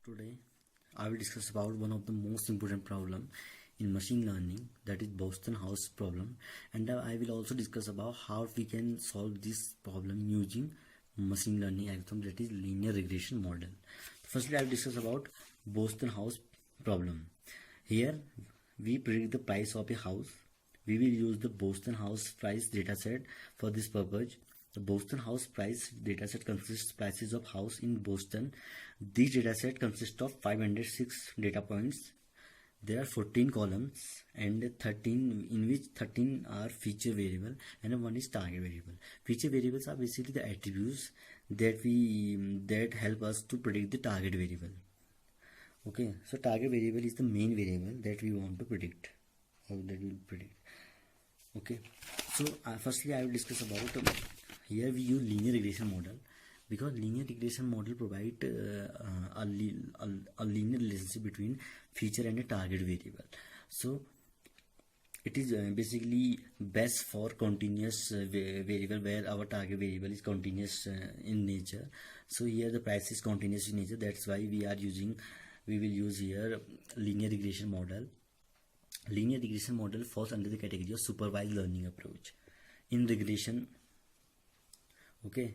Today, I will discuss about one of the most important problem in machine learning, that is Boston House problem, and I will also discuss about how we can solve this problem using machine learning algorithm, that is linear regression model. Firstly, I will discuss about Boston House problem. Here, we predict the price of a house. We will use the Boston House price dataset for this purpose. The Boston House price dataset consists prices of house in Boston. This dataset consists of 506 data points. There are 14 columns and 13, in which 13 are feature variable and one is target variable. Feature variables are basically the attributes that help us to predict the target variable. Okay, so target variable is the main variable that we want to predict, or that we will predict. Okay, so firstly I will discuss about here we use linear regression model, because linear regression model provide a linear relationship between feature and a target variable. So it is basically best for continuous variable, where our target variable is continuous in nature. So here the price is continuous in nature, that's why we will use here linear regression model. Linear regression model falls under the category of supervised learning approach in regression. Okay,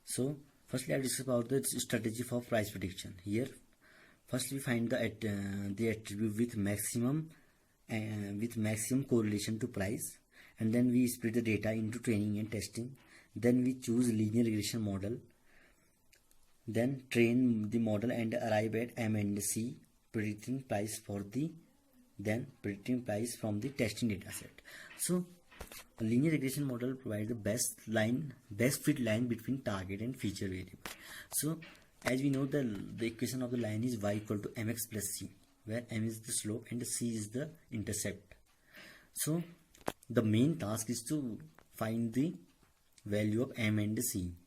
so firstly I will discuss about the strategy for price prediction. Here first we find the attribute with maximum correlation to price, and then we split the data into training and testing. Then we choose linear regression model, then train the model and arrive at M and C, predicting price from the testing data set. So a linear regression model provides the best fit line between target and feature variable. So as we know, the equation of the line is y equal to mx plus c, where m is the slope and c is the intercept. So the main task is to find the value of m and c.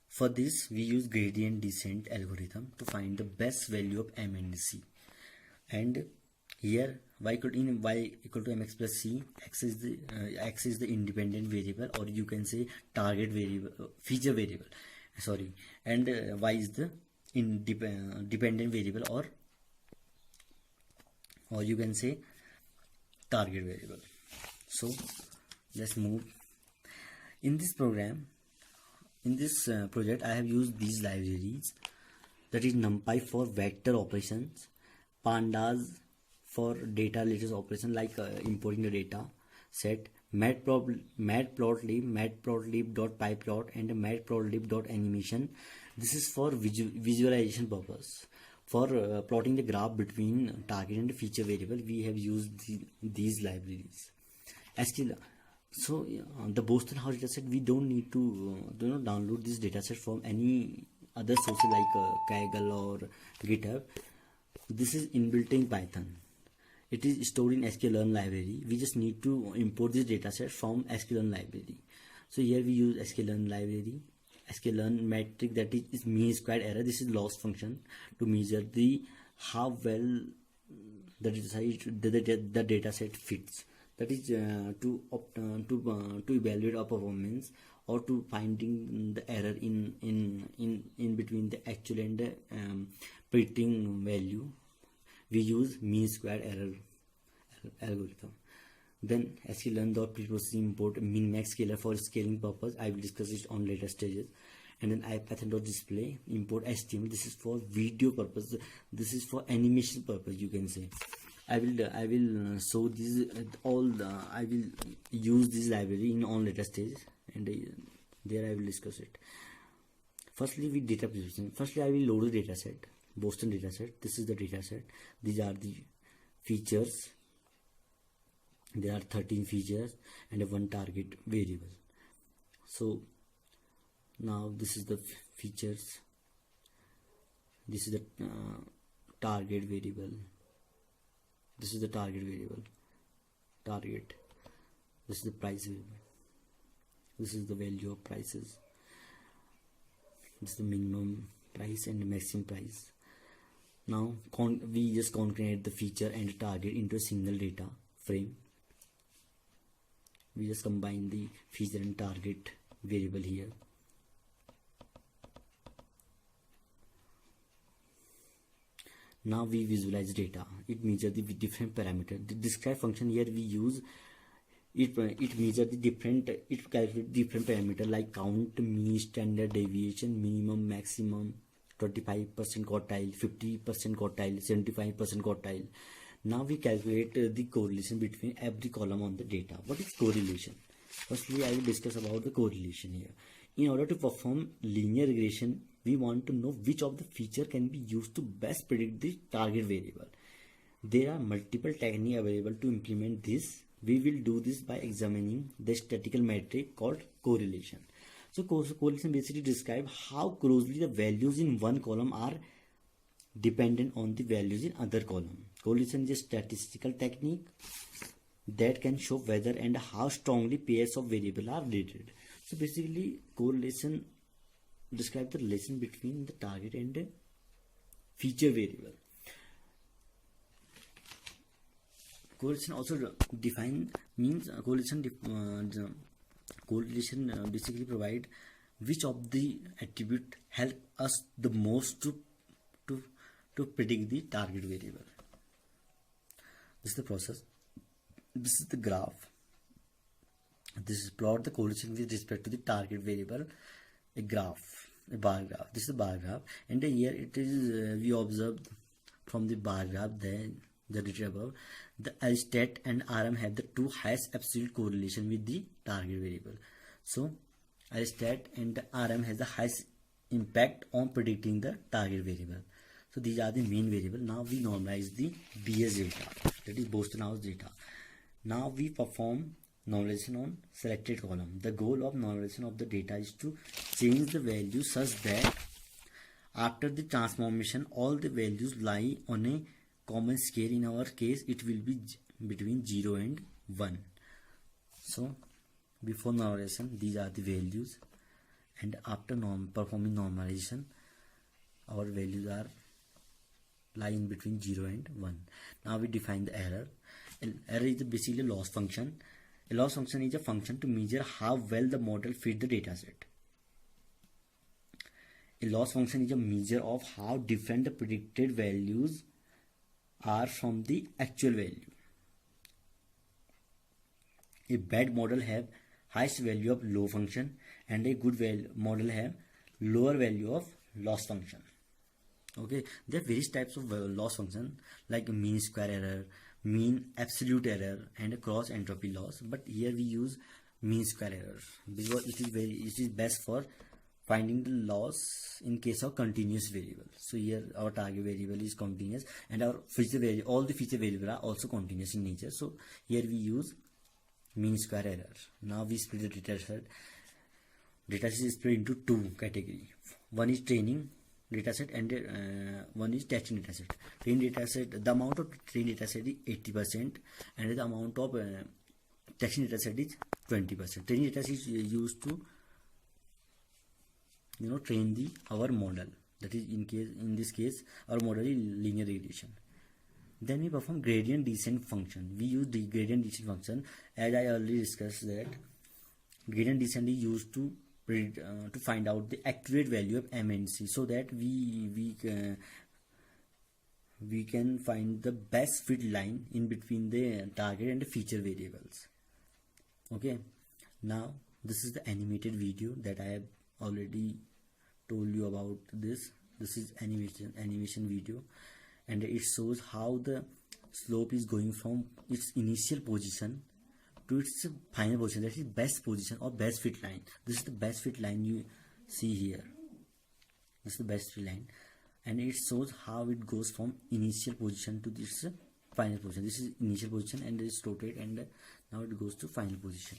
For this we use gradient descent algorithm to find the best value of m and c. And here y equal to mx plus c, x is the independent variable, or you can say target variable, feature variable, sorry, and y is the dependent variable, or you can say target variable. So let's move. In this program, in this project, I have used these libraries, that is NumPy for vector operations, Pandas for data lattice operation like importing the data set, matplotlib, matplotlib.pyplot, and matplotlib.animation. This is for visualization purpose. For plotting the graph between target and feature variable, we have used these libraries. So the Boston House dataset, we don't need to download this dataset from any other sources like Kaggle or GitHub. This is inbuilt in Python. It is stored in sklearn library. We just need to import this dataset from sklearn library. So here we use sklearn library, sklearn metric, that is mean squared error. This is loss function to measure how well the dataset fits. That is to evaluate our performance, or to finding the error in between the actual and predicting value. We use mean squared error algorithm. Then sklearn.preprocessing import min-max scaler for scaling purpose. I will discuss it on later stages. And then ipython.display import HTML. This is for video purpose. This is for animation purpose, you can say. I will show this I will use this library in on later stage, and there I will discuss it. Firstly, with data preparation. Firstly, I will load the dataset, Boston dataset. This is the dataset. These are the features. There are 13 features and one target variable. So now this is the features. This is the target variable. This is the target variable. Target. This is the price variable. This is the value of prices. This is the minimum price and the maximum price. Now we just concatenate the feature and target into a single data frame. We just combine the feature and target variable here. Now we visualize data. It measures the different parameter. The describe function here we use it measures the different, it calculates different parameter like count, mean, standard deviation, minimum, maximum, 25% quartile, 50% quartile, 75% quartile. Now we calculate the correlation between every column on the data. What is correlation? Firstly, I will discuss about the correlation here. In order to perform linear regression, we want to know which of the feature can be used to best predict the target variable. There are multiple techniques available to implement this. We will do this by examining the statistical metric called correlation. So correlation basically describes how closely the values in one column are dependent on the values in other column. Correlation is a statistical technique that can show whether and how strongly pairs of variables are related. So basically correlation describes the relation between the target and the feature variable. Correlation also define means correlation basically provide which of the attribute help us the most to predict the target variable. This is the process. This is the graph. This is plot the correlation with respect to the target variable. A graph, a bar graph. This is the bar graph, and here it is. We observe from the bar graph the data above, the L-stat and RM have the two highest absolute correlation with the target variable. So L-stat and the RM has the highest impact on predicting the target variable. So these are the main variable. Now we normalize the BS data, that is Boston-House data. Now we perform normalization on selected column. The goal of normalization of the data is to change the value such that after the transformation all the values lie on a common scale. In our case it will be between 0 and 1. So before normalization these are the values, and after performing normalization our values are lie in between 0 and 1. Now we define the error. Error is basically a loss function. A loss function is a function to measure how well the model fit the dataset. A loss function is a measure of how different the predicted values are from the actual value. A bad model have highest value of low function, and a good model have lower value of loss function. Okay, there are various types of loss function like mean square error, mean absolute error, and a cross entropy loss. But here we use mean square error because it is best for finding the loss in case of continuous variable. So here our target variable is continuous, and our feature variable, all the feature variables are also continuous in nature. So here we use mean square error. Now we split the dataset. Dataset is split into two categories. One is training dataset and one is testing dataset. Train dataset, the amount of train dataset is 80%, and the amount of testing dataset is 20%. Training dataset is used to train our model. That is in this case our model is linear regression. Then we perform gradient descent function. We use the gradient descent function, as I already discussed that gradient descent is used to find out the accurate value of M and C, so that we can find the best fit line in between the target and the feature variables. Okay, now this is the animated video that I have already told you about. This is animation video, and it shows how the slope is going from its initial position to its final position, that is best position or best fit line. This is the best fit line you see here. This is the best fit line, and it shows how it goes from initial position to this final position. This is initial position and it's rotated, and now it goes to final position.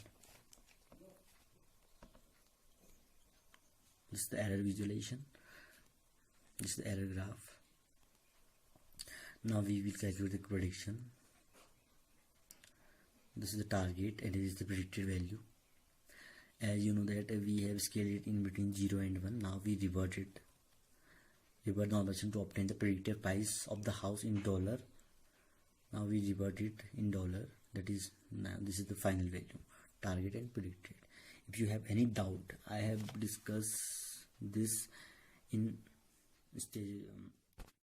This is the error visualization. This is the error graph. Now we will calculate the prediction. This is the target and it is the predicted value. As you know that we have scaled it in between 0 and 1. Now we revert normalization to obtain the predicted price of the house in dollar. Now we revert it in dollar. That is, now this is the final value, target and predicted. If you have any doubt, I have discussed this in stage